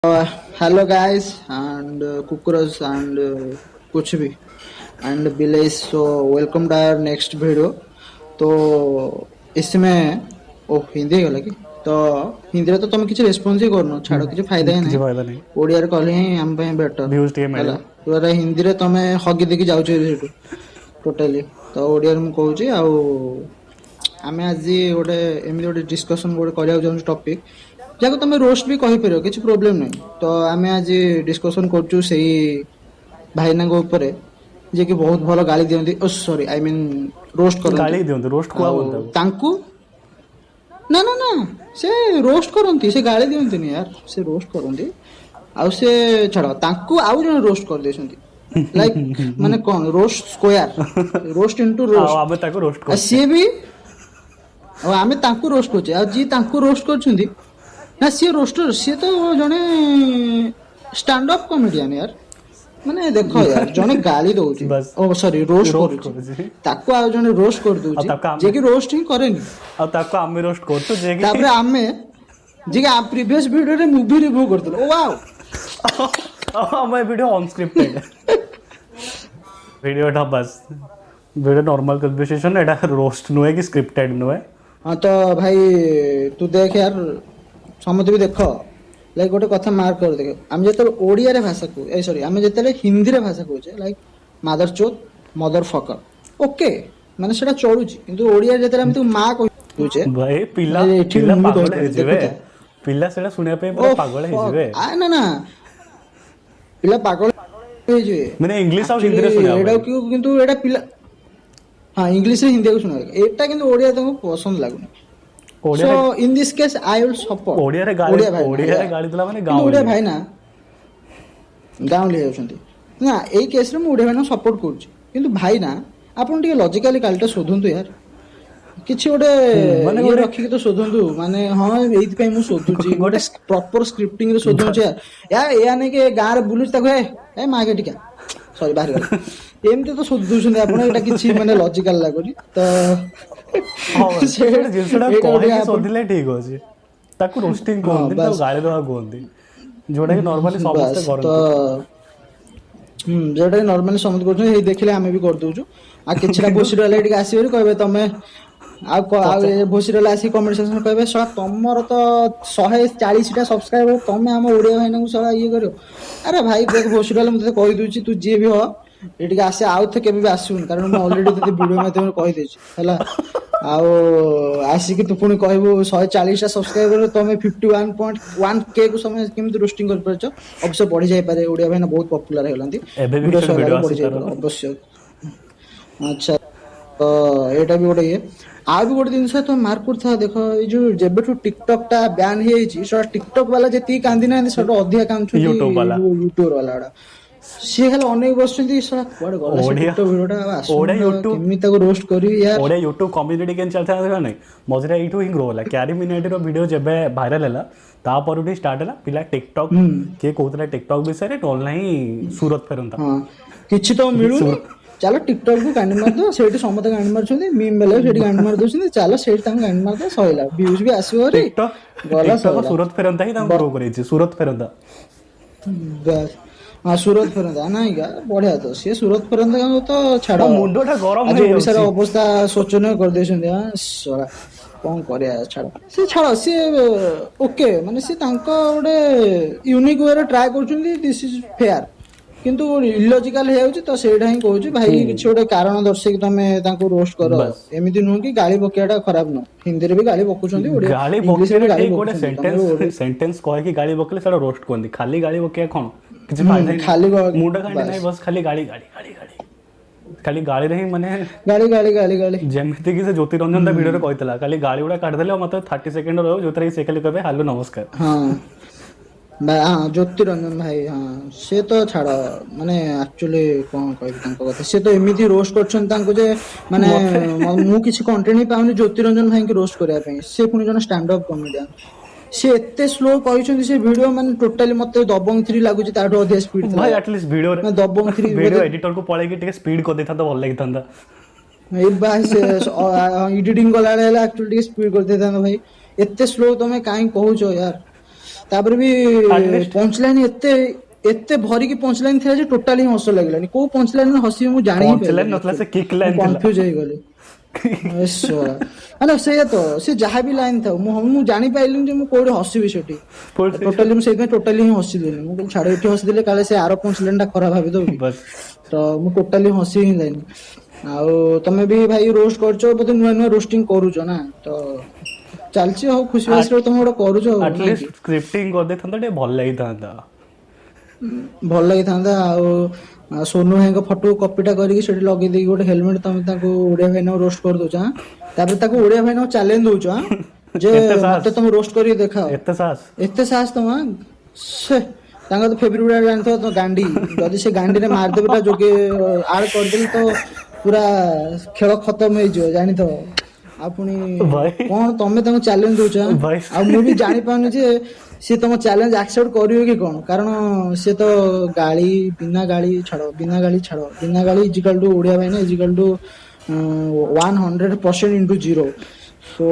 Hello guys and कुकुरस and कुछ भी and village so welcome to our next video. तो इसमें ओ हिंदी गला कि तो हिंदी तो तुम किसी रेस्पॉन्स ही करनो छाड़ किसी फायदा ही କିଛି नहीं। ଫାଇଦା ନାହିଁ ओडिया रे कहले ही हम पे बेटर ଭ୍ୟୁଜ୍ ଟିକେ हला ମିଳିବ। तो हिंदी रे तमे हगी देखि जाउछ सेटू टोटली। तो ओडिया रे मु कहूची आउ आमे आज गोटे एमि गोटे डिस्कशन गोटे करिया जाउछ टॉपिक जाको तुम रोस्ट भी कहि परियो किछि प्रॉब्लम नहीं। तो आमे आज डिस्कशन करछु सेही भाईना को ऊपर जे कि बहुत भलो गाली दियंती ओ सॉरी आई मीन रोस्ट करंती ଗାଳି ଦିଅନ୍ତୁ ରୋଷ୍ଟ आउ କୁହାବନି ତାକୁ। तांकू ना ना ना से रोस्ट करंती से गाली दियंती नहीं यार से रोस्ट करंती आउ से छाड़ तांकू आउ जने रोस्ट कर देछंती लाइक माने कोन रोस्ट स्क्वायर रोस्ट इनटू ଆଉ रोस्ट ଆମେ ତାକୁ ରୋଷ୍ଟ आ କରୁଛେ। सी भी ଆଉ ଆମେ ତାଙ୍କୁ ରୋଷ୍ଟ କରୁଛେ ଆଉ ଯିଏ ତାଙ୍କୁ ରୋଷ୍ଟ କରୁଛନ୍ତି ନା ସିଏ ରୋଷ୍ଟର ସିଏ ତ ଜଣେ ଷ୍ଟାଣ୍ଡ ଅପ୍ କମେଡିଆନ यार ମାନେ ଦେଖ यार ଜଣେ ଗାଳି ଦଉଛି ବାସ୍ ଓ ସରି ରୋଷ୍ଟ ରୋଷ୍ଟ କରୁଛି କରୁଛି ତାକୁ ଆଉ ଜଣେ ରୋଷ୍ଟ ଆଉ କରିଦଉଛି ତାକୁ ଆମେ ଯିଏ କି ରୋଷ୍ଟ ହିଁ କରେନି। ଆଉ ତାକୁ ଆମେ ରୋଷ୍ଟ କରୁଛୁ ଯେ କି ତାପରେ ଆମେ ଯିଏ କି ପ୍ରିଭିୟସ ଭିଡିଓରେ ମୁଭି ରିଭ୍ୟୁ କରିଥିଲୁ ଓ ୱାଓ ଆମ ଏ ଭିଡ଼ିଓ ଅନସ୍କ୍ରିପ୍ଟେଡ୍ ଭିଡ଼ିଓଟା ବାସ୍ ଭିଡ଼ିଓ ନର୍ମାଲ କନଭରସେସନ୍ ଏଇଟା ରୋଷ୍ଟ ନୁହେଁ କି ସ୍କ୍ରିପ୍ଟେଡ୍ ନୁହେଁ। हाँ तो भाई तू देख यार समझ भी देख लाइक गोटे कथा मार्क कर देख आम जो ओडिया रे भाषा को ए सॉरी आम जो हिंदी रे भाषा कहूचे लाइक मदर चोत मदर फकर ओके माने सेटा चलुची किंतु ओडिया रे जतले हम तू मां कहूचे ଭାଇ ପିଲା ମାନେ ଏଠି ପିଲା ମୁଁ ବି ପାଗଳ କହିପାରିବି, ହେଇଯିବେ ଦେଖୁଥା। ପିଲା ସେଇଟା ଶୁଣିବା ପାଇଁ ପୁରା ପାଗଳ ହେଇଯିବେ। आ ना ना पिला पागल हे जे ମାନେ ଇଂଲିଶ ଆଉ ହିନ୍ଦୀରେ ଶୁଣିବା एडा ପାଇଁ। क्यों किंतु एडा पिला हाँ इंग्लिश रे हिंदी को सुना एटा किंतु ओडिया तुमको पसंद लागुनी। So ଓଡ଼ିଆରେ in this case I will support ଓଡ଼ିଆରେ ଗାଳି ओडिया भाई ଓଡ଼ିଆରେ ଗାଳି ଦେଲା ମାନେ କିନ୍ତୁ ओडिया ଗାଉଁଲି। भाई ना ଗାଉଁଲି ଯାଉଛନ୍ତି ନା ଏଇ କେସରେ ମୁଁ ଓଡିଆ ଭାଇନା ସପୋର୍ଟ କରୁଛି କିନ୍ତୁ ଭାଇ ନା ଆପଣ ଟିକେ ଲଜିକାଲି କାଲିଟା ଶୋଧନ୍ତୁ यार କିଛି ଗୋଟେ ମାନେ ଇଏ ଗୋଟେ ରଖିକି ତ ଶୋଧନ୍ତୁ ମାନେ ହଁ ଏଇଥିପାଇଁ ମୁଁ ଶୋଧୁଛି ଗୋଟେ ପ୍ରପର ସ୍କ୍ରିପ୍ଟିଂ ରେ ଶୋଧୁଛି ୟା ଏୟା ନାଇଁ କି ଗାଁରେ ବୁଲୁଛି ତାକୁ ଏ ମାଗେ ଟିକେ ସରି ବାହାରିଗଲା ଏମିତି ତ ଶୋଧୁଛନ୍ତି ଆପଣ ଏଇଟା କିଛି ମାନେ ଲଜିକାଲ ଲାଗୁନି ତ ହଁ ସେ ଗୋଟେ ଜିନିଷଟା ଏଇଟା ଗୋଟେ କହିକି ଆପଣ ଶୋଧିଲେ ଠିକ ଅଛି। ତାକୁ ରୋଷ୍ଟିଂ ହଁ କୁହନ୍ତି ତାକୁ ବାସ୍ ଗାଳି ଦେବା କୁହନ୍ତି ଯୋଉଟା କି ନର୍ମାଲି ସମସ୍ତେ ବାସ୍ ତ କରନ୍ତି। ଯୋଉଟା ନର୍ମାଲି ସମସ୍ତେ କରୁଛନ୍ତି ଏଇ ଦେଖିଲେ ଆମେ ବି କରିଦଉଛୁ ଆଉ କିଛିଟା କିନ୍ତୁ ଭୋସିର ହେଲେ ଟିକେ ଆସିବେ କହିବେ ତମେ ଆଉ ପଚା ଭୋସିର ହେଲେ ଆସିକି କମେଣ୍ଟ ସେକ୍ସନ କହିବେ ଶଳା ତମର ତ 140ଟା ସବସ୍କ୍ରାଇବର ତମେ ଆମ ଓଡିଆ ଭାଇନାଙ୍କୁ ଶଳା ଇଏ କରିବ। ଆରେ ଭାଇ ଦେଖ ଭୋସିର ହେଲେ ମୁଁ ତତେ କହିଦଉଛି ତୁ ଯିଏ ବି ହ ଏଠିକି ଆସେ ଆଉ ତ କେବେ ବି ଆସିବୁନି କାରଣ ମୁଁ ଅଲରେଡି ତତେ ଭିଡିଓ ମାଧ୍ୟମରେ କହିଦେଇଛି ହେଲା। ଆଉ ଆସିକି ତୁ ପୁଣି କହିବୁ 140ଟା ସବସ୍କ୍ରାଇବର ତମେ 51.1K କୁ ସମୟ କେମିତି ରୋଷ୍ଟିଂ କରିପାରୁଛ ଅବଶ୍ୟ ବଢି ଯାଇପାରେ ଓଡିଆ ଭାଇନା ବହୁତ ପପୁଲାର ହେଇଗଲାନ୍ତି ଏବେ ବି ଭିଡିଓ କିଛି ସରିଲା ଭିଡ଼ିଓ ବେଳକୁ ବଢି ଆସି ତାର ଯାଇପାରେ ଅବଶ୍ୟ। ଆଚ୍ଛା ତ ଏଇଟା ବି ଗୋଟେ ଇଏ ଆଉ ବି ଗୋଟେ ଜିନିଷ ତମେ ମାର୍କ କରୁଥା ଦେଖ ଏଇ ଯୋଉ ଯେବେଠୁ ଟିକଟକ ଟା ବ୍ୟାନ ହେଇଯାଇଛି ସେଟା ଟିକଟକ ବାଲା ଯେତିକି କାନ୍ଦି ନାହାନ୍ତି ସେଟା ଅଧିକା କାନ୍ଦୁଛନ୍ତି ୟୁଟ୍ୟୁବ ବାଲା ୟୁଟ୍ୟୁବର ବାଲା ଗୁଡା ସିଏ ଖାଲି ଅନେକ ବସୁଛନ୍ତି ସେଟା କୁଆଡେ ଗଲା ସେ ଓଡ଼ିଆ ଟିକଟକ ଭିଡିଓ ଟା ଆଉ ଓଡ଼ିଆ ଆସୁନି ୟୁଟ୍ୟୁବ କେମିତି ତାକୁ ରୋଷ୍ଟ କରିବି ୟାର। ଓଡ଼ିଆ ୟୁଟ୍ୟୁବ କମ୍ୟୁନିଟି କେମିତି ଚାଲିଥିଲା ନା ନାଇଁ ମଝିରେ ଏଇଠୁ ହିଁ ଗ୍ରୋ ହେଲା କ୍ୟାରି ମିନାଇଟିର ଭିଡ଼ିଓ ଯେବେ ଭାଇରାଲ ହେଲା ତାପରଠୁ ହିଁ ଷ୍ଟାର୍ଟ ହେଲା ପିଲା ଟିକଟକ୍ ହୁଁ କିଏ କହୁଥିଲା ଟିକଟକ୍ ବିଷୟରେ ନହେଲେ ନାହିଁ ସୁରତ ଫେରନ୍ତା ହଁ କିଛି ତ ମିଳୁନି ସୁରତ ଚାଲ ଟିକଟକ କୁ ଗାଣ୍ଡି ମାରିଦବ ସେଇଠି ସମସ୍ତେ ଗାଣ୍ଡି ମାରୁଛନ୍ତି ମିମ୍ ବେଲେ ସେଇଠି ଗାଣ୍ଡି ମାରି ଦଉଛନ୍ତି ଚାଲ ସେଇଠି ତାଙ୍କୁ ଗାଣ୍ଡି ମାରିଦବ ସଇଲା ଭିଉଜ ବି ଆସିବ ଭାରି ଗଲା ଟିକଟକ୍ ସଇଲା। ସୁରତ ଫେରନ୍ତା ହିଁ ତାଙ୍କୁ ଗ୍ରୋ କରେଇଛି ସୁରତ ଫେରନ୍ତା। ବାସ୍ ହଁ ସୁରତ ଫେରନ୍ତା ନାଇଁ ବଢିଆ ତ ସିଏ ସୁରତ ଫେରନ୍ତା ତ ଛାଡ ମୋ ମୁଣ୍ଡଟା ଗରମ ଆଜି ଓଡିଶାର ହେଇଯାଉଛି। ଅବସ୍ଥା ଶୋଚନୀୟ କରିଦେଇଛନ୍ତି ଶଳା କଣ କରିବା ଛାଡ ସେ ଛାଡ ସିଏ ଓକେ ମାନେ ସିଏ ତାଙ୍କ ଗୋଟେ ୟୁନିକ ୱେରେ ଟ୍ରାଏ କରୁଛନ୍ତି ଦିସ୍ ଇଜ ଫେୟାର କିନ୍ତୁ ଇଲୋଜିକାଲ ହେଇଯାଉଛି ତ ସେଇଟା ହିଁ କହୁଛି ଭାଇ କିଛି ଗୋଟେ କାରଣ ଦର୍ଶେଇକି ତମେ ତାଙ୍କୁ ରୋଷ୍ଟ କର ବାସ୍ ଏମିତି ନୁହଁ କି ଗାଳି ପକେଇବାଟା ଖରାପ ନୁହଁ ହିନ୍ଦୀରେ ବି ଗାଳି ପକଉଛନ୍ତି ଓଡିଆ ଗାଳି ଇଂଲିଶରେ ବି ପକେଇଲେ ଗାଳି ଠିକ ଗୋଟେ ପକଉଛନ୍ତି ତମେ ସେଣ୍ଟେନ୍ସ କହିକି ଗାଳି ପକେଇଲେ ସେଟା ରୋଷ୍ଟ କୁହନ୍ତି ଖାଲି ଗାଳି ପକେଇବା କଣ କିଛି ଫାଇଦା ହିଁ ନାହିଁ ଖାଲି ମୁଣ୍ଡ ଖାଣ୍ଡି ବାସ୍ ନାହିଁ ବସ୍ ଖାଲି ଗାଳି ଗାଳି ଗାଳି ଗାଳି ଖାଲି ଗାଳିରେ ହିଁ ମାନେ ଗାଳି ଗାଳି ଗାଳି ଗାଳି ଯେମିତି କି ସେ ଜ୍ୟୋତିରଞ୍ଜନ ତା ଭିଡିଓରେ କହିଥିଲା ଖାଲି ଗାଳି ଗୁଡା କାଢିଦେଲେ ଆଉ ମତେ 30 ସେକେଣ୍ଡ ରହିବ ଯୋଉଥିରେ କି ସେ ଖାଲି କହିବେ ହ୍ୟାଲୋ ନମସ୍କାର। ହଁ ହଁ ଜ୍ୟୋତିରଞ୍ଜନ ଭାଇ ହଁ ସେ ତ ଛାଡ ମାନେ ଆକ୍ଚୁଆଲି କଣ କହିବି ତାଙ୍କ କଥା ସେ ତ ଏମିତି ରୋଷ୍ଟ କରୁଛନ୍ତି ତାଙ୍କୁ ଯେ ମାନେ ମତେ ମୁଁ କିଛି କଣ୍ଟେଣ୍ଟ ହିଁ ପାଉନି ଜ୍ୟୋତିରଞ୍ଜନ ଭାଇଙ୍କୁ ରୋଷ୍ଟ କରିବା ପାଇଁ ସେ ପୁଣି ଜଣେ ଷ୍ଟାଣ୍ଡ ଅପ୍ କମେଡିଆନ ସେ ଏତେ ସ୍ଲୋ କହିଛନ୍ତି ସେ ଭିଡିଓ ମାନେ ଟୋଟାଲି ମତେ ଦବଙ୍ଗ 3 ଲାଗୁଛି ତାଠୁ ଅଧିକ ସ୍ପିଡ ଥିଲା ଭାଇ ୟାର ଆଟଲିଷ୍ଟ ଭିଡିଓରେ ମାନେ ଦବଙ୍ଗ 3 ଭିଡିଓ ବୋଧେ ଏଡିଟରକୁ ପଳେଇକି ଟିକେ ସ୍ପିଡ କରିଦେଇଥାନ୍ତା ଭଲ ଲାଗିଥାନ୍ତା। ଏଇ ଭାଇ ସେ ଏଡିଟିଂ କଲା ବେଳେ ହେଲେ ଆକ୍ଚୁଆଲି ଟିକେ ସ୍ପିଡ କରିଦେଇଥାନ୍ତ ଭାଇ ଏତେ ସ୍ଲୋ ତମେ କାହିଁ କହୁଛ ୟାର ତାପରେ ବି Atleast- ପଞ୍ଚ ଲାଇନ ଏତେ ଭରିକି ପଞ୍ଚ ଲାଇନ ଥିଲା ଯେ ଟୋଟାଲି ହସ ଲାଗିଲାନି। କୋଉ ପଞ୍ଚ ଲାଇନ ହସିବି ମୁଁ ଜାଣି ହିଁ Punch line ନଥିଲା, ସେ kick line ଥିଲା। କନଫ୍ୟୁଜ ହେଇଗଲି। ମାନେ ସେଇଆ ତ, ସେ ଯାହା ବି ଲାଇନ ଥାଉ ମୁଁ ଜାଣିପାରିଲିନି ଯେ ମୁଁ କୋଉଠି ହସିବି ସେଠି। ଟୋଟାଲି ମୁଁ ସେଇଥିପାଇଁ ଟୋଟାଲି ହିଁ ହସିଲିନି। ମୁଁ କହିଲି ଛାଡ, ଏଠି ହସିଦେଲେ କାଳେ ସେ ଆର ପଞ୍ଚ ଲାଇନ ଟା ଖରାପ ଭାବିଦବ କି। ବାସ୍ ତ ମୁଁ ଟୋଟାଲି ହସି ହିଁ ଯାଇନି। ଆଉ ତମେ ବି ଭାଇ ରୋଷ୍ଟ କରୁଛ, ବୋଧେ ନୂଆ ନୂଆ ରୋଷ୍ଟିଂ କରୁଛ ନା, ତ ଚାଲିଛି ଆଉ ଖୁସି ବାସିରେ ତମେ ଗୋଟେ କରୁଛ ଆଉ ନାଇଁ କି। ଆଟଲିଷ୍ଟ ସ୍କ୍ରିପ୍ଟିଂ କରିଦେଇଥାନ୍ତା ଟିକେ ଭଲ ଲାଗିଥାନ୍ତା। ଭଲ ଲାଗିଥାନ୍ତା। ଆଉ ସୋନୁ ଭାଇଙ୍କ ଫଟୋ କପିଟା କରିକି ସେଠି ଲଗେଇ ଦେଇକି ଗୋଟେ ହେଲମେଟ ତମେ ତାଙ୍କୁ ଓଡିଆ ଭାଇନାଙ୍କୁ ରୋଷ୍ଟ କରିଦଉଛ। ତାପରେ ତାକୁ ଓଡିଆ ଭାଇନାଙ୍କୁ ଚ୍ୟାଲେଞ୍ଜ ଦଉଛ ଯେ ଏତେ ସାହସ ମତେ ତମେ ରୋଷ୍ଟ କରିକି ଦେଖାଅ। ଏତେ ସାହସ ଏତେ ସାହସ ତମ ସେ ତାଙ୍କ ତ ଫେବ୍ରୁଆରୀ ଜାଣିଥିବ ତ ଗାଣ୍ଡି, ଯଦି ସେ ଗାଣ୍ଡିରେ ମାରିଦେବେ ତା ଯୋଗେ ଆଡ କରିଦେଲେ ତ ପୁରା ଖେଳ ଖତମ ହେଇଯିବ ଜାଣିଥିବ। ଆଉ ପୁଣି ଭାଇ କଣ ତମେ ତାଙ୍କୁ ଚ୍ୟାଲେଞ୍ଜ ଦଉଛ। ଭାଇ ଆଉ ମୁଁ ବି ଜାଣିପାରୁନି ଯେ ସିଏ ତମ ଚ୍ୟାଲେଞ୍ଜ ଆକ୍ସେପ୍ଟ କରିବେ କି କଣ, କାରଣ ସିଏ ତ ବିନା ଗାଳି ଛାଡ, ବିନା ଗାଳି ଇଜିକାଲ ଟୁ ଓଡିଆ ଭାଇନା ଇଜିକାଲ ଟୁ 100% into 0। ସୋ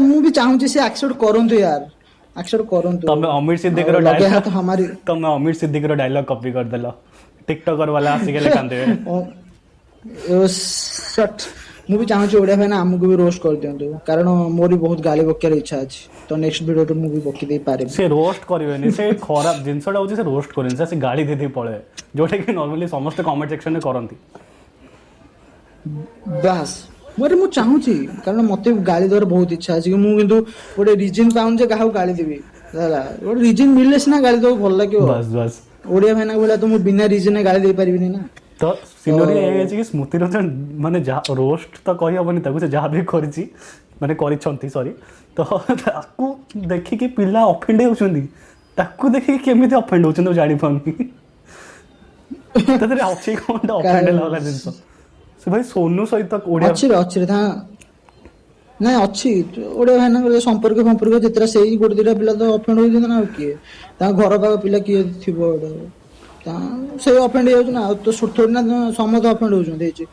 ମୁଁ ବି ଚାହୁଁଛି ସେ ଆକ୍ସେପ୍ଟ କରନ୍ତୁ ୟାର, ଆକ୍ସେପ୍ଟ କରନ୍ତୁ। ତମେ ଅମିର ଆଉ ସିଦ୍ଦିକର ଲଗେଇ ହାତ ଡାଇଲଗ ହମାରି ତମେ ଅମିର ସିଦ୍ଦିକର ଡାଇଲଗ କପି କରିଦେଲ। ଟିକଟକର ବାଲା ଆସିଗଲେ କାନ୍ଦିବେ। ମୁଁ ବି ଚାହୁଁଛି ଓଡିଆ ଭାଇନା ଆମକୁ ବି ରୋଷ୍ଟ କରିଦିଅନ୍ତୁ, କାରଣ ମୋର ବି ବହୁତ ଗାଳି ବକିବାର ଇଚ୍ଛା ଅଛି। ତ ନେକ୍ସଟ ଭିଡିଓରେ ମୁଁ ବି ବକି ଦେଇ ପାରିବି। ସେ ରୋଷ୍ଟ କରିବେନି, ସେ ଖରାପ ଜିନିଷଟା ହଉଛି ସେ ରୋଷ୍ଟ କରିବେନି, ସେ ଗାଳି ଦେଇ ପଳେଇବେ, ଯୋଉଟା କି ନର୍ମାଲି ସମସ୍ତେ କମେଣ୍ଟ ସେକ୍ସନରେ କରନ୍ତି। ବାସ୍ ମୁଁ ଚାହୁଁଛି, କାରଣ ମତେ ଗାଳି ଦେବାର ବହୁତ ଇଚ୍ଛା ଅଛି, ମୁଁ କିନ୍ତୁ ଗୋଟେ ରିଜିନ ପାଉନି ଯେ କାହାକୁ ଗାଳି ଦେବି। ହେଲା, ଗୋଟେ ରିଜିନ ମିଳିଲେ ସିନା ଗାଳି ଦବାକୁ ଭଲ ଲାଗିବ। ବାସ୍ ବାସ୍। ଓଡିଆ ଭାଇନା ଭଳିଆ ତ ମୁଁ ବିନା ରିଜନରେ ଗାଳି ଦେଇ ପାରିବିନି ନା। ତ ସିନୋରି ହେଇଯାଇଛି କି ସ୍ମୃତି ରଞ୍ଜନ ମାନେ ଯାହା ରୋଷ୍ଟ ତ କହିହବନି ତାକୁ, ସେ ଯାହା ବି କରିଛି ମାନେ କରିଛନ୍ତି ସରି, ତ ତାକୁ ଦେଖିକି ପିଲା ଅଫେଣ୍ଡ ହେଉଛନ୍ତି। ତାକୁ ଦେଖିକି କେମିତି ଅଫେଣ୍ଡ ହଉଛନ୍ତି ମୁଁ ଜାଣିପାରୁନି। ତାଦେହରେ ଅଛି କଣଟା ଅଫେଣ୍ଡ ହେଲା ବାଲା ଜିନିଷ। ସେ ଭାଇ ସୋନୁ ସହିତ ଓଡିଆ ଅଛି ତା ନାଇଁ ଅଛି ଓଡିଆ ଭାଇନାଙ୍କର ସମ୍ପର୍କ ଯେତେଟା ସେଇ ଗୋଟେ ଦିଟା ପିଲା ତ ଅଫେଣ୍ଡ ହଉଛନ୍ତି ନା। ଆଉ କିଏ ତାଙ୍କ ଘର ପାଖ ପିଲା କିଏ ଥିବ ଗୋଟେ ସେଇ ଅଫେଣ୍ଡ ହେଇଯାଉଛି ନା। ଆଉ ତ ଥୋଡି ନା ସମସ୍ତେ ଅଫେଣ୍ଡ ହଉଛନ୍ତି ହେଇଛି,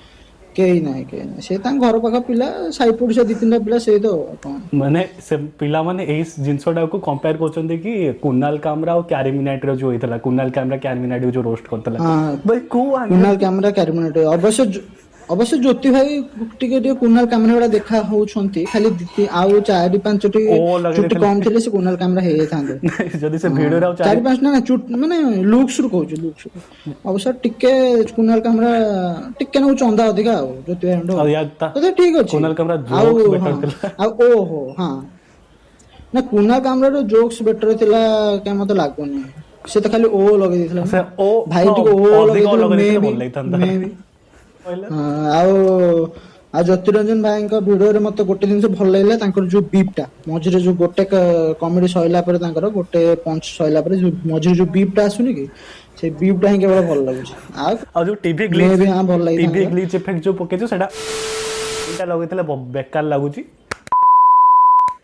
କେହି ନାହିଁ ସେ ତାଙ୍କ ଘର ପାଖ ପିଲା, ସାଇ ପଡିଶା ଦି ତିନିଟା ପିଲା ସେଇ ତ କଣ। ମାନେ ସେ ପିଲାମାନେ ଏଇ ଜିନିଷଟାକୁ କମ୍ପେୟାର କରୁଛନ୍ତି କି କୁନାଲ କାମରା ଆଉ କ୍ୟାରି ମିନାଟିର ଯୋଉ ହେଇଥିଲା, କୁନାଲ କାମରା କ୍ୟାରି ମିନାଟି ଯୋଉ ରୋଷ୍ଟ କରିଥିଲା। ହଁ ଭାଇ କୋଉ ଆଙ୍ଗେଲ କୁନାଲ କାମରା କ୍ୟାରିମିନାଟି ଅବଶ୍ୟ ଜ୍ୟୋତି ଭାଇ ଟିକେ କୁନାଲ କାମରା ଭଳିଆ ଦେଖା ହଉଛନ୍ତି, ଖାଲି ଆଉ 4-5ଟି ଓ ଚୁଟି ଲଗେଇଦେଇଥିଲେ। କମ ଥିଲେ ସେ କୁନାଲ କାମରା ହେଇଯାଇଥାନ୍ତେ। ଯଦି ସେ ଭିଡିଓରେ ଆଉ ଚାରି 4-5 ନା ମାନେ ଲୁକ୍ସ ରୁ କହୁଛୁ, ଅବଶ୍ୟ ଟିକେ କୁନାଲ କାମରା ଟିକେ ନାକୁ ଚନ୍ଦା ଅଧିକା ଆଉ ଜ୍ୟୋତି ଭାଇଙ୍କଠୁ ଆଉ ତଥାପି ଠିକ ଅଛି। କୁନାଲ କାମରା ଆଉ ଜୋକ୍ସ ହଁ ବେଟର ଥିଲା। ଆଉ ଓହୋ ହଁ ନା କୁନାଲ କାମରାର ଜୋକ୍ସ ବେଟର ଥିଲା କାଇଁ ମତେ ଲାଗୁନି। ସେ ତ ଖାଲି ଓ ଲଗେଇ ଦେଇଥିଲା ସେ ନା, ଓ ଭାଇ ହଁ ଟିକେ ଓ ଅଧିକ ଲଗେଇଥିଲେ ମେ ଦେଇଥିଲେ ବି ଭଲ ଲାଗିଥାନ୍ତା। କହିଲେ ଆଉ ଜ୍ୟୋତିରଞ୍ଜନ ଭାଇଙ୍କ ଭିଡିଓରେ ମତେ ଗୋଟେ ଜିନିଷ ଭଲ ଲାଗିଲା, ତାଙ୍କର ଯୋଉ ବିପ୍ ଟା ମଝିରେ ଯୋଉ ଗୋଟେ କମେଡି ସରିଲା ପରେ ତାଙ୍କର ଗୋଟେ ପଞ୍ଚ ସରିଲା ପରେ ମଝିରେ ଯୋଉ ବିପ୍ ଟା ଆସୁନି କି, ସେଇ ବିପ୍ ଟା ହିଁ କେବଳ ଭଲ ଲାଗୁଛି। ଆଉ ଯୋଉ ଟିଭି ମେ ଗ୍ଲିଚ୍ ବି ହଁ ଭଲ ଟିଭି ଲାଗିଥାନ୍ତା। ଗ୍ଲିଚ୍ ଇଫେକ୍ଟ ଯୋଉ ପକେଇଛୁ ସେଟା ଏଇଟା ଲଗେଇଥିଲେ ବେକାର ଲାଗୁଛି,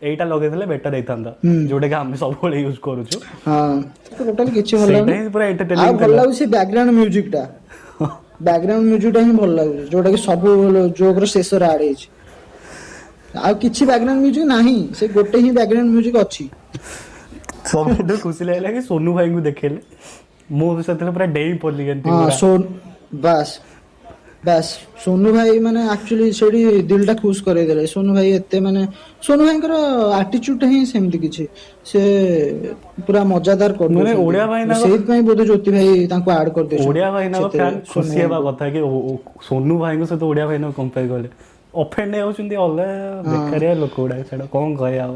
ଏଇଟା ଲଗେଇଥିଲେ ବେଟର ହେଇଥାନ୍ତା, ହୁଁ ଯୋଉଟା କି ଆମେ ସବୁବେଳେ ୟୁଜ କରୁଛୁ। ହଁ ଟୋଟାଲି କିଛି ଭଲ ସେଇଟା ଲାଗୁନି। ହିଁ ପୁରା ଆଉ ଏଣ୍ଟରଟେନିଂ ଭଲ ଥିଲା। ଲାଗୁଛି ବ୍ୟାକଗ୍ରାଉଣ୍ଡ ମ୍ୟୁଜିକ ଟା, ବ୍ୟାକଗ୍ରାଉଣ୍ଡ ମ୍ୟୁଜିକ ଟା ହିଁ ଭଲ ଲାଗୁଛି, ଯୋଉଟା କି ସବୁ ଜୋକର ଶେଷରେ ଆଡ ହେଇଛି। ଆଉ କିଛି ବ୍ୟାକଗ୍ରାଉଣ୍ଡ ମ୍ୟୁଜିକ ନାହିଁ, ସେ ଗୋଟେ ହିଁ ବ୍ୟାକଗ୍ରାଉଣ୍ଡ ମ୍ୟୁଜିକ ଅଛି। ସବୁଠୁ ଖୁସି ଲାଗିଲା କି ସୋନୁ ଭାଇଙ୍କୁ ଦେଖେଇଲେ, ମୁଁ ସେତେବେଳେ ପୁରା ଡେଇଁ ପଡିଲି କେମିତି ହଁ ପୁରା। ବାସ୍ ସୋନୁ ଭାଇ ମାନେ ଆକ୍ଚୁଆଲି ସେଠି ଦିଲ ଟା ଖୁସ କରେଇଦେଲେ। ସୋନୁ ଭାଇ ଏତେ ମାନେ ସୋନୁ ଭାଇଙ୍କର ଆଟିଚ୍ୟୁଡ ହିଁ ସେମିତି କିଛି, ସେ ପୁରା ମଜାଦାର ମାନେ କରିଦଉଛନ୍ତି। ଓଡିଆ ଭାଇନାଙ୍କ ସେଇଥିପାଇଁ ବୋଧେ ଜ୍ୟୋତି ଭାଇ ତାଙ୍କୁ ଆଡ କରିଦେଇଛନ୍ତି ଓଡିଆ ଭାଇନାଙ୍କ ସେଥିରେ ଫ୍ୟାନ୍ ସୋନୁ ଖୁସି ହେବା ଭାଇଙ୍କୁ। କଥା କି ସୋନୁ ଭାଇଙ୍କ ସହିତ ଓଡିଆ ଭାଇନାଙ୍କୁ କମ୍ପେୟାର କଲେ ଅଫେଣ୍ଡ ହେଇଯାଉଛନ୍ତି। ହଁ ବେକାରିଆ ଲୋକ ଗୁଡାକ, ଛାଡ କଣ କହିବା ଆଉ।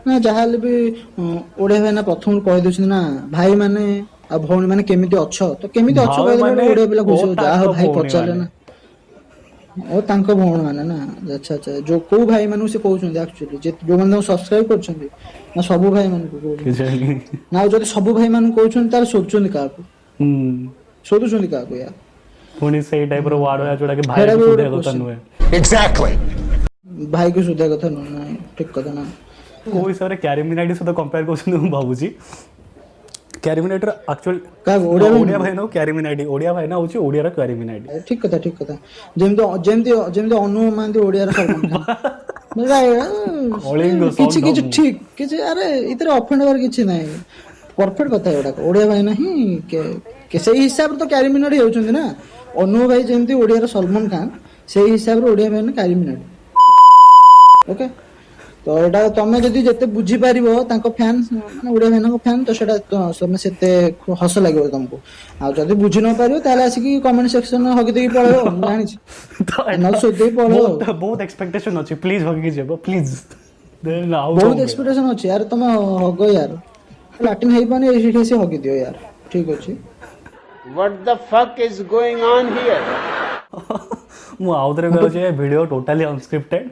ନା ଯାହାହେଲେ ବି ଓଡିଆ ଭାଇନା ପ୍ରଥମରୁ କହିଦଉଛନ୍ତି ନା, ଭାଇ ମାନେ ଆଉ ଭଉଣୀ ମାନେ କେମିତି ଅଛ, ତ କେମିତି ଅଛ ଭାଉ କହିଦେଲେ ମାନେ ଗୋଟେ ଓଡିଆ ପିଲା ଓ ଖୁସି ହବ, ଯାହା ତାଙ୍କ ହଉ ଭାଇ ଭଉଣୀ ପଚାରିଲେ ମାନେ ନା। ଓ ତାଙ୍କ ଭଉଣୀ ମାନେ ନା, ଆଚ୍ଛା ଯୋଉ କୋଉ ଭାଇ ମାନଙ୍କୁ ସେ କହୁଛନ୍ତି ଆକ୍ଚୁଆଲି, ଯୋଉମାନେ ତାଙ୍କୁ ସବସ୍କ୍ରାଇବ କରୁଛନ୍ତି ନା ସବୁ ଭାଇ ମାନଙ୍କୁ କହୁଛନ୍ତି। କେଜାଣି। ନା ଆଉ ଯଦି ସବୁ ଭାଇ ମାନଙ୍କୁ କହୁଛନ୍ତି ତାହେଲେ ଶୋଧୁଛନ୍ତି କାହାକୁ, ହୁଁ ଶୋଧୁଛନ୍ତି କାହାକୁ ୟାର। ପୁଣି ସେଇ ଟାଇପ ର ୱାର୍ଡ ଯୋଉଟା କି ସେଇଟା ଭାଇକୁ ବି ଗୋଟେ ଶୋଧିବା କଥା କୋଶ୍ଚିନ୍। ନୁହେଁ। ଭାଇକୁ ଶୋଧିବା କଥା ନୁହେଁ, ନାଇଁ ଠିକ କଥା ନା। କୋଉ ହିସାବରେ କ୍ୟାରିମିନାଟି ସହିତ କମ୍ପେୟାର କରୁଛନ୍ତି ମୁଁ ଭାବୁଛି। କ୍ୟାରିମିନାଟିର କାହାକୁ ଆକ୍ଚୁଆଲି ଓଡିଆ ଭାଇନାଙ୍କୁ? ଭାଇନାକୁ କ୍ୟାରିମିନାଟି, ଓଡିଆ ଭାଇନା ହଉଛି ଓଡିଆର କ୍ୟାରିମିନାଟି। ଠିକ କଥା ଯେମିତି ଅନୁଭବ ମହାନ୍ତି ଓଡିଆର ସଲମାନ ଖାନ। କଳିଙ୍ଗ କିଛି song କିଛି ଟା ଠିକ କିଛି ଆରେ ଏଥିରେ ଅଫେଣ୍ଡ ହବାର କିଛି ନାହିଁ ପରଫେକ୍ଟ କଥା ଏଗୁଡାକ ଓଡିଆ ଭାଇ ନାହିଁ ସେଇ ହିସାବରେ ତ କ୍ୟାରି ମିନାଟି ହେଉଛନ୍ତି ନା ଅନୁ ଭାଇ ଯେମିତି ଓଡିଆର ସଲମାନ ଖାନ ସେଇ ହିସାବରେ ଓଡିଆ ଭାଇ କ୍ୟାରି ମିନାଟି ଓକେ ତ ଏଇଟା ତମେ ଯଦି ଯେତେ ବୁଝିପାରିବ ତାଙ୍କ ଫ୍ୟାନ୍ ମାନେ ଓଡିଆ ଭାଇଙ୍କ ଫ୍ୟାନ୍ ତ ସେଇଟା ତମେ ସେତେ ହସ ଲାଗିବ ତମକୁ ଆଉ ଯଦି ବୁଝି ନ ପାରିବ ତାହେଲେ ଆସିକି କମେଣ୍ଟ ସେକ୍ସନ ହଗି ଦେଇକି ପଳେଇବ ମୁଁ ଜାଣିଛି ତ ନହେଲେ ଶୋଇ ଦେଇକି ପଳେଇବ ଆଉ। ବହୁତ ଏକ୍ସପେକ୍ଟେସନ ଅଛି ପ୍ଲିଜ ହଗିକି ଯିବ ପ୍ଲିଜ ଦେନ୍ ଆଉ ବହୁତ କଣ ଏକ୍ସପେକ୍ଟେସନ ଅଛି ୟାର ତମେ ହଗ ୟାର ଲାଟିନ୍ ହେଇପାରୁନି ଏଇଠି ଆସି ହଗି ଦିଅ ୟାର ଠିକ ଅଛି What the fuck is going on here? ମୁଁ ଆଉ ଥରେ କହୁଛି ଏ ଭିଡ଼ିଓ ଟୋଟାଲି ଅନସ୍କ୍ରିପ୍ଟେଡ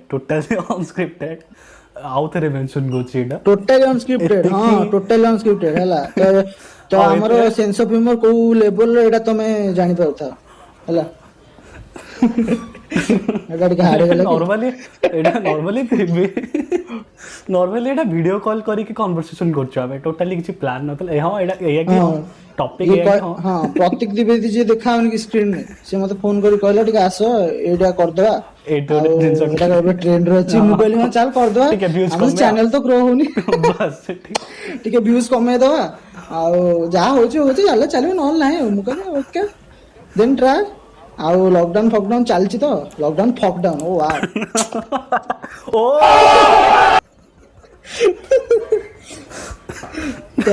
ଆଉ ଥରେ ମେନସନ କରୁଛି ଏଇଟା ଟୋଟାଲି ଅନସ୍କ୍ରିପ୍ଟେଡ ହଁ ଏତିକି ଟୋଟାଲି ଅନସ୍କ୍ରିପ୍ଟେଡ ହେଲା ତ ଆଉ ଆମର ଏଥିରେ ସେନ୍ସ ଅଫ ହ୍ୟୁମର କୋଉ ଲେଭେଲର ଏଇଟା ତମେ ଜାଣିପାରୁଥାଅ ହେଲା ଏଇଟା ଟିକେ ହାର୍ଡ ହେଇଗଲା କି ନର୍ମାଲି ଏଇଟା ଭିଡ଼ିଓ କଲ୍ କରିକି କନଭରସେସନ କରୁଛୁ ଆମେ ଟୋଟାଲି କିଛି ପ୍ଲାନ୍ ନଥିଲା ହଁ ଏଇଟା ଏଇଆ କି ହଁ ଟପିକ୍ ଇଏ ଏଇଆ କି ହଁ ହଁ ପ୍ରତୀକ ଦ୍ୱିବେଦୀ ଯିଏ ଦେଖା ହଉନି କି ସ୍କ୍ରିନରେ ସେ ମତେ ଫୋନ କରି କହିଲା ଟିକେ ଆସ ଏଇଟା କରିଦବା ଏଇଠି ଆଉ ଗୋଟେ ଜିନିଷ ଏଇଟା ଏବେ ଟ୍ରେଣ୍ଡରେ ଅଛି ମୁଁ କହିଲି ହଁ ଚାଲ କରିଦବା ଟିକେ ଭ୍ୟୁଜ୍ ଆମ କମେଇବା ଚ୍ୟାନେଲ ତ ଗ୍ରୋ ହଉନି ବାସ୍ ସେଠି ଟିକେ ଭ୍ୟୁଜ କମେଇଦବା ଆଉ ଯାହା ହଉଛି ହଉଛି ଚାଲ ଚାଲିବ ନହେଲେ ନାହିଁ ଆଉ ମୁଁ କହିଲି ଓକେ ଦେନ୍ ଟ୍ରାଏ ଆଉ ଲକଡାଉନ ଫକଡାଉନ ଚାଲିଛି ତ ଲକଡାଉନ ଫକଡାଉନ ଓ ୱାଓ ଓ ତ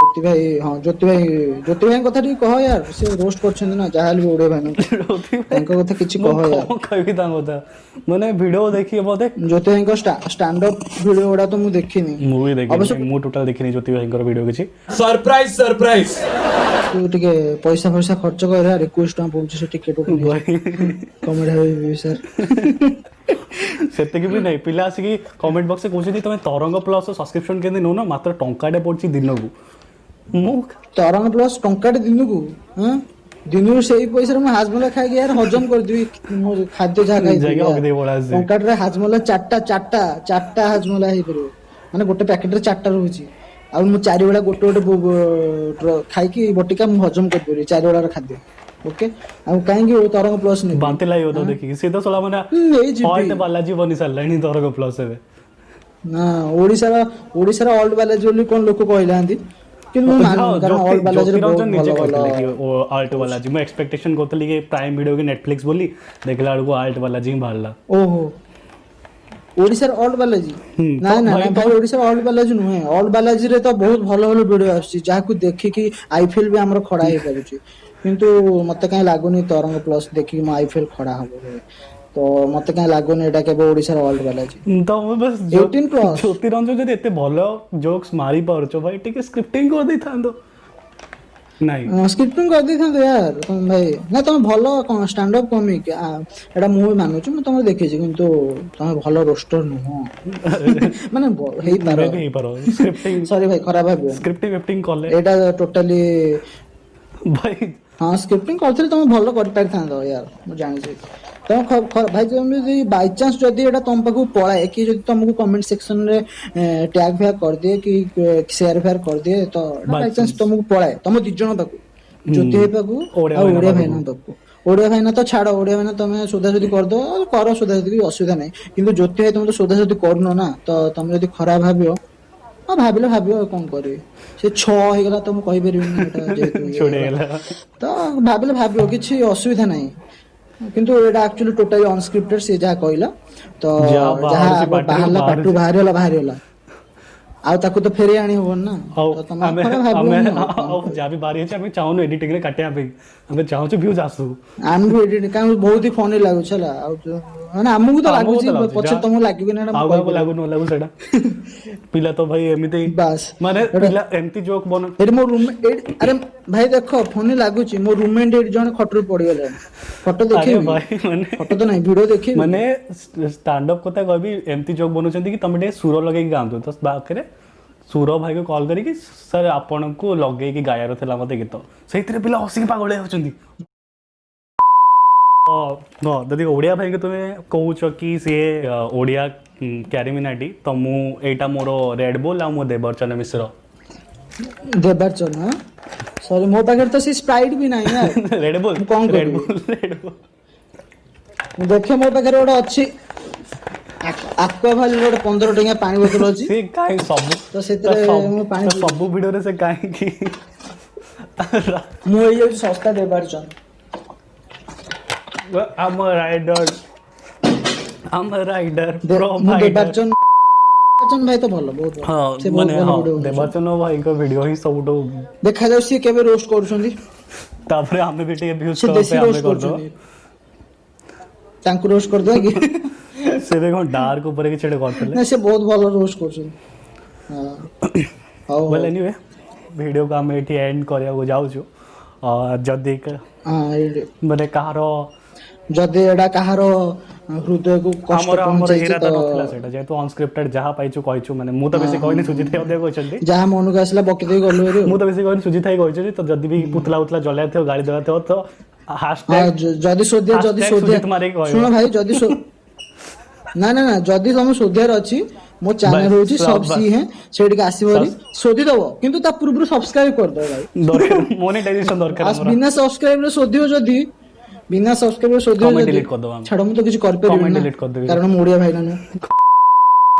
ଜ୍ୟୋତି ଭାଇ ହଁ ଜ୍ୟୋତି ଭାଇଙ୍କ କଥା ଟିକେ କହ ୟାର ସେ ରୋଷ୍ଟ କରୁଛନ୍ତି ନା ଯାହାହେଲେ ବି ଓଡିଆ ଭାଇମାନଙ୍କୁ ତାଙ୍କ କଥା କିଛି ମୁଁ କହ ୟାର କଣ କହିବି ତାଙ୍କ କଥା ମାନେ ଭିଡ଼ିଓ ଦେଖିକି ବୋଧେ ଜ୍ୟୋତି ଭାଇଙ୍କ ଷ୍ଟାଣ୍ଡ ଅପ୍ ଭିଡିଓ ଗୁଡା ତ ମୁଁ ଦେଖିନି ମୁଁ ବି ଦେଖିନି ଅବଶ୍ୟ ମୁଁ ଟୋଟାଲ ଦେଖିନି ଜ୍ୟୋତି ଭାଇଙ୍କର ଭିଡ଼ିଓ କିଛି सरप्राइज सरप्राइज ତୁ ଟିକେ ପଇସା ଖର୍ଚ୍ଚ କରିବା 21 ଟଙ୍କା ପଡୁଛି ସେ ଟିକେଟ ଗୋଟେ ନେଇଯିବ କମେଡି ଭାଇ ସାର୍ ସେତିକି ବି ନାହିଁ ପିଲା ଆସିକି କମେଣ୍ଟ ବକ୍ସରେ କହୁଛନ୍ତି ତମେ ତରଙ୍ଗ ପ୍ଲସ୍ ସବସ୍କ୍ରିପସନ କେମିତି ନଉନ ମାତ୍ର ଟଙ୍କାଟେ ପଡୁଛି ଦିନକୁ ମୁଁ ତରଙ୍ଗ ପ୍ଲସ ଟଙ୍କାଟେ ଦିନକୁ ହଁ ଦିନକୁ ସେଇ ପଇସାରେ ମୁଁ ହାଜମଲା ଖାଇକି ୟାର ହଜମ କରିଦେବି ମୋ ଖାଦ୍ୟ ଯାହା ଖାଇଥିବି ଯାଇକି ହଗିଦେଇ ପଳେଇ ଆସିବି। ଟଙ୍କାଟାରେ ହାଜମଲା ଚାରିଟା ହାଜମଲା ହେଇପାରିବ ମାନେ ଗୋଟେ ପ୍ୟାକେଟରେ 4ଟା ରହୁଛି ଆଉ ମୁଁ 4 ବେଳା ଗୋଟେ ଖାଇକି ବଟିକା ମୁଁ ହଜମ କରିପାରିବି 4 ବେଳାର ଖାଦ୍ୟ ଓକେ ଆଉ କାହିଁକି ତରଙ୍ଗ ପ୍ଲସ ନେବି ବାନ୍ତି ଲାଗିବ ତ ଦେଖିକି ସେ ତ ଶଳା ମାନେ ନେଇଯିବି ଅଲ୍ଟ ବାଲାଜୀ ବନି ସାରିଲାଣି ତରଙ୍ଗ ପ୍ଲସ୍ ଏବେ ନା ଓଡିଶାର ଅଲ୍ଟ ବାଲାଜୀ ବୋଲି କଣ ଲୋକ କହିନାହାନ୍ତି କିନ୍ତୁ ମୁଁ ମାନୁନି କାରଣ ଅଲ୍ଟ ବାଲାଜୀରେ ବହୁତ ଜ୍ୟୋତିରଞ୍ଜନ ନିଜେ ଭଲ ଭଲ କହିଥିଲେ କି ଆଲ୍ଟ ବାଲାଜୀ ମୁଁ ଏକ୍ସପେକ୍ଟେସନ କରୁଥିଲି କି ପ୍ରାଇମ ଭିଡ଼ିଓ କି ନେଟଫ୍ଲିକ୍ସ ବୋଲି ଦେଖିଲା ବେଳକୁ ଆଲ୍ଟ ବାଲାଜୀ ହିଁ ବାହାରିଲା ଓହୋ ଓଡିଶାର ଅଲ୍ଟ ବାଲାଜୀ ତ ନାଇଁ ଭାଇ ଭାଇ ଓଡିଶାର ଅଲ୍ଟ ବାଲାଜୀ ନୁହେଁ ଅଲ୍ଟ ବାଲାଜୀରେ ତ ବହୁତ ଭଲ ଭଲ ଭିଡିଓ ଆସୁଛି ଯାହାକୁ ଦେଖିକି ଆଇଫିଏଲ ବି ଆମର ଖଡା ହେଇପାରୁଛି କିନ୍ତୁ ମତେ କାହିଁ ଲାଗୁନି ତରଙ୍ଗ ପ୍ଲସ ଦେଖିକି ମୋ ଆଇଫିଏଲ ଖଡା ହବ କେବେ ତ ମତେ କାହିଁ ଲାଗୁନି ଏଇଟା କେବେ ଓଡିଶାର ଅଲ୍ଟ ବାଲାଜୀ ତ ମୁଁ ବାସ୍ 18 ପ୍ଲସ ଜ୍ୟୋତିରଞ୍ଜନ ଯଦି ଏତେ ଭଲ ଜୋକ୍ସ ମାରି ପାରୁଛ ଭାଇ ଟିକେ ସ୍କ୍ରିପ୍ଟିଂ କରିଦେଇଥାନ୍ତ ନାଇଁ ସ୍କ୍ରିପ୍ଟିଂ କରିଦେଇଥାନ୍ତୁ ୟାର ତମେ ଭାଇ ନା ତମେ ଭଲ ଷ୍ଟାଣ୍ଡ ଅପ୍ କମିକ ଏଇଟା ମୁଁ ବି ମାନୁଛି ମୁଁ ତମକୁ ଦେଖିଛି କିନ୍ତୁ ତମେ ଭଲ ରୋଷ୍ଟର ନୁହଁ ମାନେ ହେଇପାର ସ୍କ୍ରିପ୍ଟିଂ ସରି ଭାଇ ଖରାପ ଭାବିବ ସ୍କ୍ରିପ୍ଟିଂ କଲେ ଏଇଟା ଟୋଟାଲି ଭାଇ ହଁ ସ୍କ୍ରିପ୍ଟିଂ କରିଥିଲେ ତମେ ଭଲ କରିପାରିଥାନ୍ତ ୟାର ମୁଁ ଜାଣିଛି ତମେ ଭାଇ ତମେ ଯଦି ବାଇଚାନ୍ସ ଯଦି ଏଇଟା ତମ ପାଖକୁ ପଳାଏ କି ଯଦି ତମକୁ କମେଣ୍ଟ ସେକ୍ସନରେ ଟ୍ୟାଗ ଫ୍ୟାଗ କରିଦିଏ କି ସେୟାର ଫେୟାର କରିଦିଏ ତ ଏଇଟା By ବାଇଚାନ୍ସ chance। ତମକୁ ପଳାଏ ତମ 2 ଜଣ ପାଖକୁ ଜ୍ୟୋତି ଭାଇ ପାଖକୁ ଓଡିଆ ଆଉ ଭାଇନା ଓଡିଆ ପାଖକୁ। ଭାଇନା ପାଖକୁ ଓଡିଆ ଭାଇନା ତ ଛାଡ ଓଡିଆ ଭାଇନା ତମେ ସୋଧାସୋଧି କରିଦବ କର ସୋଧାସୋଧି ଅସୁବିଧା ନାହିଁ କିନ୍ତୁ ଜ୍ୟୋତି ଭାଇ ତମେ ତ ସୋଧାସୋଧି କରୁନ ନା ତ ତମେ ଯଦି ଖରାପ ଭାବିବ ହଁ ଭାବିବ ଆଉ କଣ କରିବି ସେ 6 ହେଇଗଲା ତ ମୁଁ କହିପାରିବିନି ନା ଏଇଟା ଯେହେତୁ ଇଏ ହେଇଗଲା ଛିଡେଇଗଲା ତ ଭାବିବ କିଛି ଅସୁବିଧା ନାହିଁ କିନ୍ତୁ ଏଇଟା ଆକ୍ଚୁଆଲି ଟୋଟାଲି ଅନସ୍କ୍ରିପ୍ଟେଡ ସେ ଯାହା କହିଲା ତ ଯାହା ବାହାରୁଛି ପାଟିରୁ ବାହାରିଲା ପାଟିରୁ ବାହାରୁଛି। ବାହାରିଗଲା ଆଉ ତାକୁ ତ ଫେରେଇ ଆଣି ହବନି ନା ଆଉ ତ ତମେ ଆମେ ଖରାପ ଆମେ ଭାବିବନି ଆଉ କଣ ଆଉ କହିବି ଯାହା ବି ବାହାରି ଅଛି ଆମେ ଚାହୁଁନୁ ଏଡିଟିଂରେ କାଟିବା ପାଇଁ ଆମେ ଚାହୁଁଛୁ ଭ୍ୟୁଜ୍ ଆସୁ ଆମକୁ ଏଠି କାରଣ ବହୁତ ହି ଫନି ଲାଗୁଛି ହେଲା ଆଉ ମାନେ ଆମକୁ ତ ଆମକୁ ଲାଗୁଛି ତ ଲାଗୁଛି ପଛରେ ଯାହା ତମକୁ ଲାଗିବ ନା ଏଇଟା ମୁଁ ଆଉ କାହାକୁ ଲାଗୁ କହିପାରିବିନି ନ ଲାଗୁ ସେଇଟା ପିଲା ତ ଭାଇ ଏମିତି ବାସ୍ ମାନେ ଏଇଟା ପିଲା ଏମିତି ଜୋକ୍ ବନ ଏଠି ମୋ ରୁମ ଆରେ ଭାଇ ଦେଖ ଫୋନ ଲାଗୁଛି ମୋ ରୁମମେଟ ଏଠି ଜଣେ ଖଟରୁ ପଡିଗଲାଣି ଫଟୋ ଆରେ ଦେଖେଇବି ଭାଇ ମାନେ ଫଟୋ ତ ନାହିଁ ଭିଡିଓ ଦେଖେଇବି ମାନେ ଷ୍ଟାଣ୍ଡଅପ୍ କଥା କହିବି ଏମିତି ଜୋକ୍ ବନଉଛନ୍ତି କି ତମେ ଟିକେ ସୁର ଲଗେଇକି ଗାଆନ୍ତୁ ତ ପାଖରେ ସୁର ଭାଇକୁ କଲ୍ କରିକି ସାର୍ ଆପଣଙ୍କୁ ଲଗେଇକି ଗାୟାର ଥିଲା ମତେ ଗୀତ ସେଇଥିରେ ପିଲା ହସିକି ପାଗଳ ହେଉଛନ୍ତି ହଁ ଯଦି ଓଡ଼ିଆ ଭାଇକି ତୁମେ କହୁଛ କି ସିଏ ଓଡ଼ିଆ କ୍ୟାରିମିନାଟି ତ ମୁଁ ଏଇଟା ମୋର ରେଡ୍ ବୁଲ୍ ଆଉ ମୋ ଦେବର୍ଚନ ମିଶ୍ର ଦେବାର୍ଚନ ସରି ମୋ ପାଖରେ ତ ସେ ସ୍ପ୍ରାଇଟ୍ ବି ନାହିଁ ୟାର ରେଡ୍ ବୁଲ୍ ମୁଁ କଣ ରେଡ୍ କରିବି ବୁଲ୍ ରେଡ୍ ବୁଲ୍ ମୁଁ ଦେଖେ ମୋ ପାଖରେ ଗୋଟେ ଅଛି ଆକ୍वा ଭାଲିର ଗୋଟେ 15 ଟଙ୍କିଆ ପାଣି ବୋତଲ ଅଛି ସେ କାହିଁ ସବୁ ତ ସେଥିରେ ମୁଁ ପାଣି ତା ସବୁ ଭିଡିଓରେ ସେ କାହିଁକି ମୁଁ ହେଇଯାଉଛି ଶସ୍ତା ଦେବାରଚନ ଆମ ରାଇଡର ପ୍ରୋ ମୁଁ ଭାଇଡର ଦେବାରଚନ ଭାଇ ତ ଭଲ ବହୁତ ଭଲ ହଁ ସେ ବହୁତ ମାନେ ଭଲ ହଁ ଭିଡିଓ ଦେବାଚନ ଭାଇଙ୍କ ଭିଡିଓ ହିଁ ସବୁଠୁ ଦେଖାଯାଉ ସିଏ କେବେ ରୋଷ୍ଟ କରୁଛନ୍ତି ତାପରେ ଆମେ ବି ଟିକେ ଭ୍ୟୁଜ ସେ କରିବା ଦେଶୀ ପାଇଁ ଆମେ ରୋଷ୍ଟ କରିଦବା କରୁଛନ୍ତି ତାଙ୍କୁ ରୋଷ୍ଟ କରିଦବା କି ସେ ବି କଣ ଡାର୍କ ଉପରେ କିଛି ଗୋଟେ କରିଥିଲେ ନା ସେ ବହୁତ ଭଲ ରୋଷ୍ଟ କରୁଛନ୍ତି ହଁ ହଉ well anyway ଭିଡିଓକୁ ଆମେ ଏଠି ଏଣ୍ଡ କରିବାକୁ ଯାଉଛୁ ଯଦି ହଁ ଏଇଠି ମାନେ କାହାର ଯଦି ଏଇଟା କାହାର ହୃଦୟକୁ କଷ୍ଟ ଆମର ପହଞ୍ଚେଇଛି ଇରାଦା ତ ନଥିଲା ସେଇଟା ଯେହେତୁ ଅନସ୍କ୍ରିପ୍ଟେଡ ଯାହା ପାଇଛୁ କହିଛୁ ମାନେ ମୁଁ ତ ବେଶୀ କହିନି ସୁଜିତ ଭାଇ ଅଧିକ କହିଛନ୍ତି ଯାହା ମନକୁ ଆସିଲା ବକି ଦେଇ ଗଲୁ ହେରି ମୁଁ ତ ବେଶୀ କହିନି ସୁଜିତ ଭାଇ କହିଛନ୍ତି ତ ଯଦି ବି ପୁତଲା ଜଲେଇବା ଥିବ ଗାଳି ଦେବା ଥିବ ତ ହଁ ହାଶଟ୍ୟାଗ ଯଦି hashtag ସୁଜିତ ମାରିକି କହିବ। ଶୁଣ ଭାଇ ଯଦି ନା ଯଦି ତମେ ଶୋଧିବାର ଅଛି ମୋ ଚ୍ୟାନେଲ ବାସ୍, ହଉଛି ସବ ବାସ୍। ସି ହେଁ ସେଇଠିକି ଆସିବ ହେରି ଶୋଧି ଦବ କିନ୍ତୁ ତା ପୂର୍ବରୁ ସବସ୍କ୍ରାଇବ କରିଦବ ଭାଇ ଦରକାର ମୋନେଟାଇଜେସନ ଦରକାର ଆଉ ଆମର ବିନା ସବସ୍କ୍ରାଇବ ରେ ଶୋଧିବ ଯଦି ବିନା ସବସ୍କ୍ରାଇବ ରେ ଶୋଧିବ Comment ଯଦି delete କରିଦବା ଆମେ। ଛାଡ ମୁଁ ତ କିଛି କରିପାରିବିନି Comment ନା delete କରିଦେବି। କାରଣ ମୁଁ ଓଡିଆ ଭାଇ ନା ନୁହଁ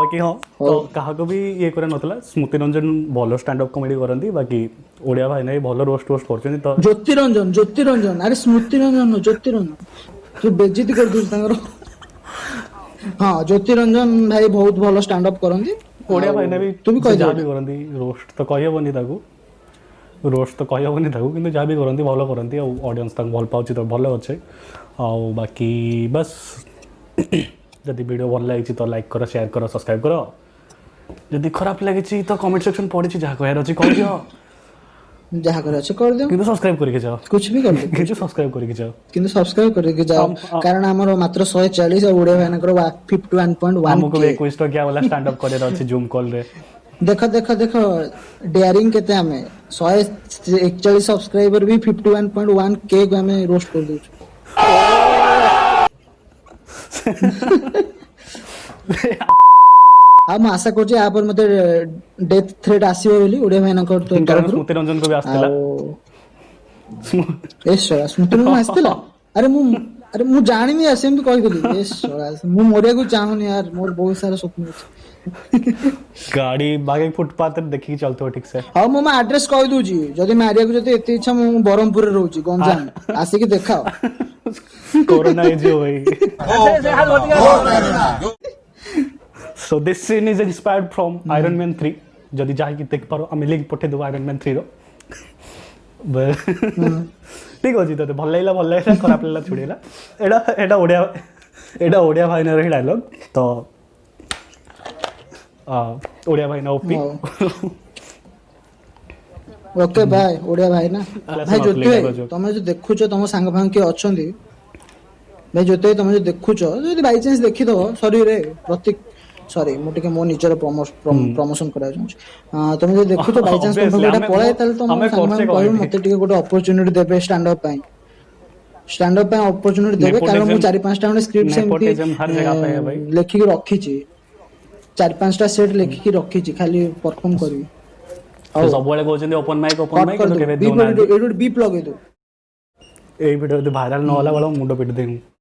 ବାକି ହଁ ତ କାହାକୁ ବି ଇଏ କରିବା ନଥିଲା ସ୍ମୃତି ରଞ୍ଜନ ଭଲ ଷ୍ଟାଣ୍ଡଅପ୍ କମେଡି କରନ୍ତି ବାକି ଓଡ଼ିଆ ଭାଇ ନାଇଁ ଭଲ ରୋଷ୍ଟ କରୁଛନ୍ତି ତ ଜ୍ୟୋତିରଞ୍ଜନ ଆରେ ସ୍ମୃତି ରଞ୍ଜନ ନୁହଁ, ଜ୍ୟୋତିରଞ୍ଜନ ତୁ ବେଜିତି କରିଦଉଛୁ ତାଙ୍କର ହଁ ଜ୍ୟୋତିରଞ୍ଜନ ଭାଇ ବହୁତ ଭଲ ଷ୍ଟାଣ୍ଡଅପ୍ କରନ୍ତି ଓଡ଼ିଆ ଆଉ ଭାଇନା ବି ତୁ ବି ସେ କହିଦେ ଯାହା ଏଇଟା। ବି କରନ୍ତି ରୋଷ୍ଟ ତ କହିହେବନି ତାକୁ କିନ୍ତୁ ଯାହା ବି କରନ୍ତି ଭଲ କରନ୍ତି ଆଉ ଅଡ଼ିଏନ୍ସ ତାଙ୍କୁ ଭଲ ପାଉଛି ତ ଭଲ ଅଛି ଆଉ ବାକି ବାସ୍ ଯଦି ଭିଡ଼ିଓ ଭଲ ଲାଗିଛି ତ ଲାଇକ୍ କର ସେୟାର କର ସବସ୍କ୍ରାଇବ୍ କର ଯଦି ଖରାପ ଲାଗିଛି ତ କମେଣ୍ଟ ସେକ୍ସନ୍ ପଡ଼ିଛି ଯାହା କହିବାର ଅଛି କହିଦିଅ ଯାହା କରିବାର ଅଛି କରିଦିଅ କିନ୍ତୁ ସବସ୍କ୍ରାଇବ୍ କରିକି ଯାଅ କୁछ ବି କରିଦିଅ କିନ୍ତୁ ସବସ୍କ୍ରାଇବ୍ କରିକି ଯାଅ କିନ୍ତୁ ସବସ୍କ୍ରାଇବ କରିକି ଯାଅ କାରଣ ଆମର ମାତ୍ର 140 ଆଉ ଓଡିଆ ଭାଇଙ୍କର 51.1 ଆମକୁ ବି କେ 21 ଟଙ୍କିଆ ବାଲା ଷ୍ଟାଣ୍ଡଅପ୍ କରିବାର ଅଛି ଜୁମ୍ କଲ୍ରେ ଦେଖ ଡେୟାରିଂ କେତେ ଆମେ 141 ସବସ୍କ୍ରାଇବର ବି 51.1 କେ କୁ ଆମେ ରୋଷ୍ଟ କରିଦଉଛୁ ଆଉ ମୁଁ ଆଶା କରୁଛି ୟା ପରେ ମତେ ଡେଥ୍ ଥ୍ରେଟ୍ ଆସିବ ବୋଲି ଓଡିଆ ଭାଇଙ୍କ କାରଣ ତରଫରୁ ସ୍ମୃତି ରଞ୍ଜନକୁ ବି ଆସିଥିଲା ଆଉ ସ୍ମୃତିରଞ୍ଜନ ଆସିଥିଲା ଆରେ ମୁଁ ଜାଣିନି ୟାର ସେମିତି କହିଦେଲି ମୁଁ ମରିବାକୁ ଚାହୁଁନି ୟାର ମୋର ବହୁତ ସାରା ସ୍ୱପ୍ନ ଅଛି ଗାଡ଼ି ବାଗେଇ ଫୁଟପାଥରେ ଦେଖିକି ଚାଲୁଥିବ ଠିକ ସେ ହଉ ମୁଁ ମୋ ଆଡ୍ରେସ କହିଦଉଛି ଯଦି ମାରିବାକୁ ଯଦି ଏତେ ଇଚ୍ଛା ମୁଁ ବ୍ରହ୍ମପୁରରେ ରହୁଛି ଗଞ୍ଜାମ ଆସିକି ଦେଖାଅ कोरोना ହେଇଯିବ ଭାଇ so this scene is inspired from Iron Man 3 ଯଦି ଯାହାକି ଦେଖିପାର ଆମେ ଲିଙ୍କ ପଠେଇ ଦେବୁ Iron Man 3 ର ଠିକ ଅଛି ତତେ ଭଲ ଲାଗିଲା ଖରାପ ଲାଗିଲା ଛୁଡ଼ିଗଲା ଏଇଟା ଓଡ଼ିଆ ଭାଇନାର ହିଁ ଡାଇଲଗ ତ ଓଡ଼ିଆ ଭାଇନା ଓପି ଓକେ ବାଏ ଓଡିଆ ଭାଇ ନା ଭାଇ ଜ୍ୟୋତି ଭାଇ ଯୋଉ ତମେ ଯଦି ଦେଖୁଛ ତମ ସାଙ୍ଗ ଫାଙ୍ଗ କିଏ ଅଛନ୍ତି ଭାଇ ଜ୍ୟୋତି ଭାଇ ତମେ ଯଦି ଦେଖୁଛ ଯଦି ବାଇଚାନ୍ସ ଦେଖିଦବ ସରି ମୁଁ ଟିକେ ମୋ ନିଜର ପ୍ରମୋସନ କରିବାକୁ ଚାହୁଁଛି ତମେ ଯଦି ଦେଖୁଛ ବାଇଚାନ୍ସ ତମ ପାଖକୁ ଏଇଟା ପଳାଏ ତାହେଲେ ତମ ସାଙ୍ଗ ଫାଙ୍ଗ କହିବ ମତେ ଟିକେ ଗୋଟେ ଅପରଚ୍ୟୁନିଟି ଦେବେ ଷ୍ଟାଣ୍ଡଅପ୍ ପାଇଁ ଅପରଚ୍ୟୁନିଟି ଦେବେ କାରଣ ମୁଁ 4-5ଟା ଖଣ୍ଡେ ସ୍କ୍ରିପ୍ଟ ସେମିତି ଲେଖିକି ରଖିଛି 4-5ଟା ସେଟ୍ ଲେଖିକି ରଖିଛି ଖାଲି ପରଫର୍ମ କରିବି ସବୁବେଳେ କହୁଛନ୍ତି ଓପନ ମାଇକ୍ କିନ୍ତୁ କେବେ ଏଇଠି ଗୋଟେ ବିପ୍ ଲଗେଇ ଦଉ ଏଇ ଭିଡିଓ ଯଦି ଭାଇରାଲ ନ ହେଲା ବେଳ ମୁଣ୍ଡ ପିଟି ଦେବି